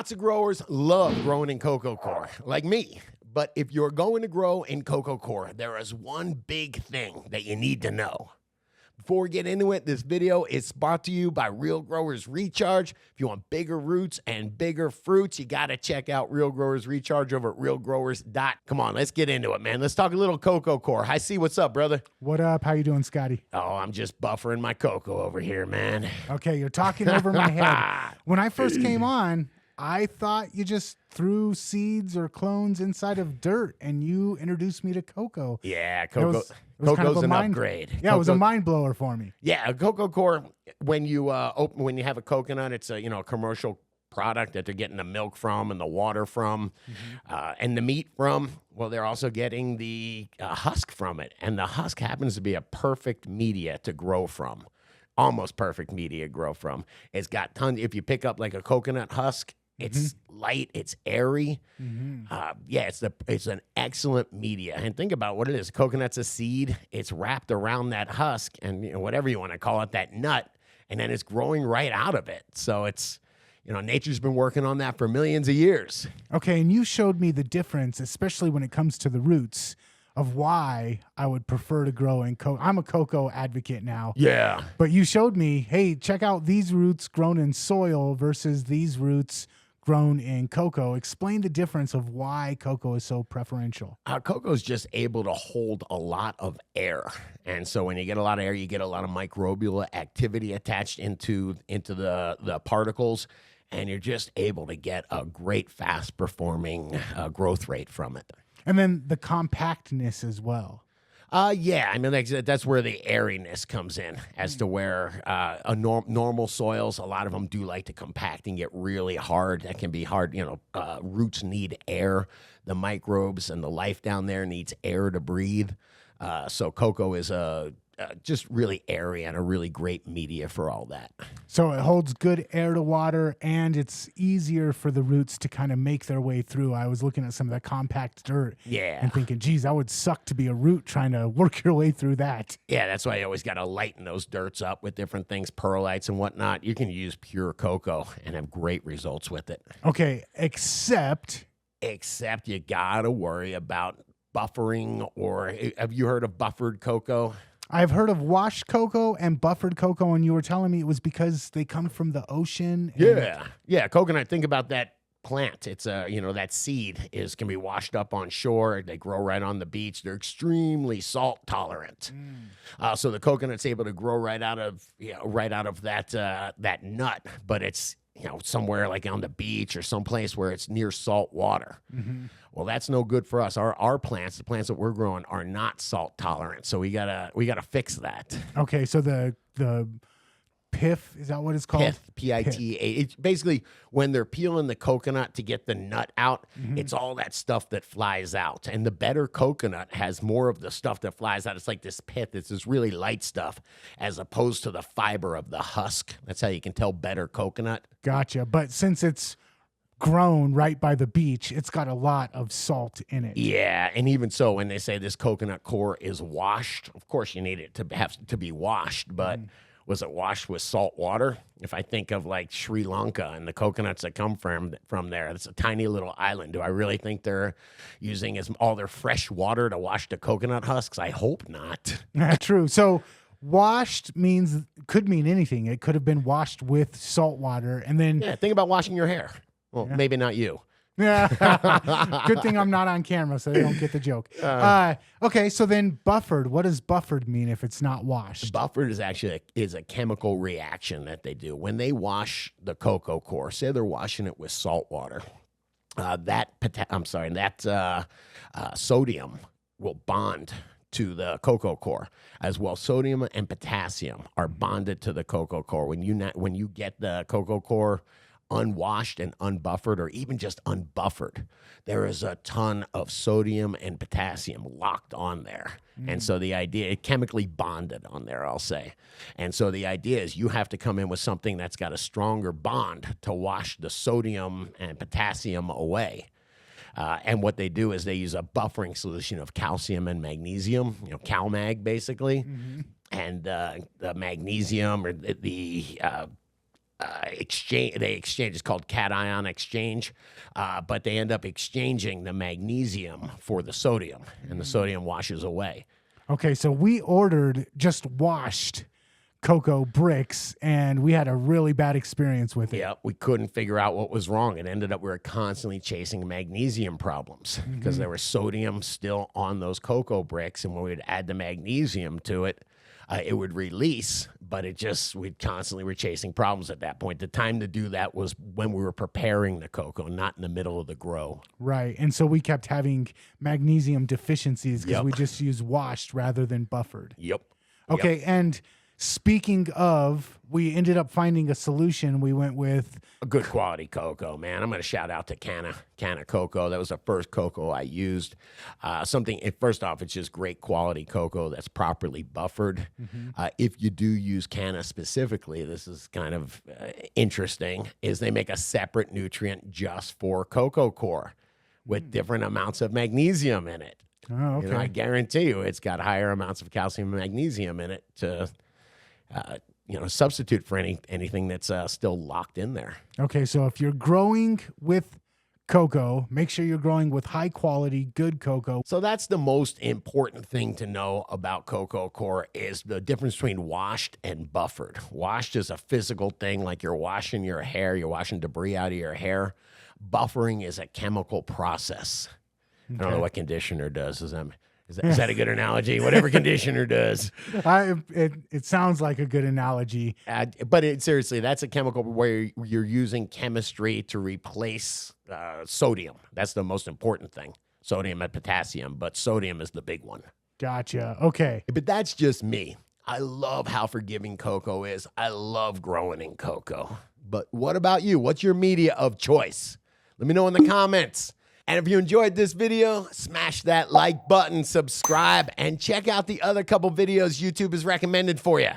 Lots of growers love growing in Coco Coir, like me. But if you're going to grow in Coco Coir, there is one big thing that you need to know. Before we get into it, this video is brought to you by Real Growers Recharge. If you want bigger roots and bigger fruits, you got to check out Real Growers Recharge over at realgrowers.com. Come on, let's get into it, man. Let's talk a little Coco Coir. Hi, C, what's up, brother? What up? How you doing, Scotty? Oh, I'm just buffering my cocoa over here, man. Okay, you're talking over my head. When I first came on, I thought you just threw seeds or clones inside of dirt, and you introduced me to cocoa. Yeah, cocoa's kind of an upgrade. Yeah, it was a mind blower for me. Yeah, a Coco Coir, when you when you have a coconut, it's a commercial product that they're getting the milk from and the water from, and the meat from. Well, they're also getting the husk from it, and the husk happens to be a perfect media to grow from. Almost perfect media to grow from. It's got tons. If you pick up like a coconut husk, it's light, it's airy. Yeah, it's an excellent media. And think about what it is. Coconut's a seed. It's wrapped around that husk and whatever you want to call it, that nut, and then it's growing right out of it. So it's, nature's been working on that for millions of years. Okay, and you showed me the difference, especially when it comes to the roots, of why I would prefer to grow in cocoa. I'm a cocoa advocate now. Yeah. But you showed me, hey, check out these roots grown in soil versus these roots grown in cocoa. Explain the difference of why cocoa is so preferential. Cocoa is just able to hold a lot of air. And so when you get a lot of air, you get a lot of microbial activity attached into the particles, and you're just able to get a great fast performing growth rate from it. And then the compactness as well. Yeah, I mean, that's where the airiness comes in, as to where normal soils, a lot of them do like to compact and get really hard. That can be hard. Roots need air. The microbes and the life down there needs air to breathe. So cocoa is just really airy and a really great media for all that. So it holds good air to water, and it's easier for the roots to kind of make their way through. I was looking at some of the compact dirt and thinking, geez, that would suck to be a root trying to work your way through that. Yeah, that's why you always got to lighten those dirts up with different things, perlites and whatnot. You can use pure cocoa and have great results with it. Okay, except you got to worry about buffering, or have you heard of buffered cocoa? I've heard of washed cocoa and buffered cocoa, and you were telling me it was because they come from the ocean. Yeah, coconut. Think about that plant. It's that seed can be washed up on shore. They grow right on the beach. They're extremely salt tolerant. So the coconut's able to grow right out of that nut, but it's somewhere like on the beach or someplace where it's near salt water. Well, that's no good for us. Our plants, the plants that we're growing, are not salt tolerant. So we gotta fix that. Okay, so the pith, is that what it's called? Pith, P-I-T-A. It's basically when they're peeling the coconut to get the nut out, it's all that stuff that flies out. And the better coconut has more of the stuff that flies out. It's like this pith. It's this really light stuff as opposed to the fiber of the husk. That's how you can tell better coconut. Gotcha. But since it's grown right by the beach, it's got a lot of salt in it. Yeah, and even so, when they say this coconut core is washed, of course you need it to be washed, but was it washed with salt water? If I think of like Sri Lanka and the coconuts that come from there, it's a tiny little island. Do I really think they're using all their fresh water to wash the coconut husks? I hope not. True. So washed could mean anything. It could have been washed with salt water, and then think about washing your hair. Well, maybe not you. Yeah. Good thing I'm not on camera, so they don't get the joke. Okay, so then buffered. What does buffered mean if it's not washed? Buffered is actually a chemical reaction that they do when they wash the Coco Coir. Say they're washing it with salt water. That sodium will bond to the Coco Coir as well. Sodium and potassium are bonded to the Coco Coir. When you get the Coco Coir unwashed and unbuffered, or even just unbuffered, there is a ton of sodium and potassium locked on there. And so the idea, chemically bonded on there, I'll say. And so the idea is you have to come in with something that's got a stronger bond to wash the sodium and potassium away. And what they do is they use a buffering solution of calcium and magnesium, CalMag basically. And the magnesium or the exchange. They exchange. It's called cation exchange, but they end up exchanging the magnesium for the sodium, and the sodium washes away. Okay, so we ordered just washed cocoa bricks, and we had a really bad experience with it. Yeah, we couldn't figure out what was wrong. It ended up we were constantly chasing magnesium problems because there was sodium still on those cocoa bricks, and when we'd add the magnesium to it, it would release, but we constantly were chasing problems at that point. The time to do that was when we were preparing the cocoa, not in the middle of the grow. Right, and so we kept having magnesium deficiencies because we just used washed rather than buffered. Yep. Okay, and speaking of, we ended up finding a solution. We went with a good quality cocoa, man. I'm going to shout out to Canna Cocoa. That was the first cocoa I used. First off, it's just great quality cocoa that's properly buffered. If you do use Canna specifically, this is kind of interesting, is they make a separate nutrient just for Coco Coir with different amounts of magnesium in it. Oh, okay. I guarantee you it's got higher amounts of calcium and magnesium in it to substitute for anything that's still locked in there. Okay, so if you're growing with cocoa, make sure you're growing with high quality, good cocoa. So that's the most important thing to know about Coco Coir is the difference between washed and buffered. Washed is a physical thing, like you're washing your hair, you're washing debris out of your hair. Buffering is a chemical process. Okay. I don't know what conditioner does. Is that a good analogy? Whatever conditioner does. It sounds like a good analogy. But seriously, that's a chemical where you're using chemistry to replace sodium. That's the most important thing. Sodium and potassium, but sodium is the big one. Gotcha. Okay. But that's just me. I love how forgiving cocoa is. I love growing in cocoa. But what about you? What's your media of choice? Let me know in the comments. And if you enjoyed this video, smash that like button, subscribe, and check out the other couple videos YouTube has recommended for you.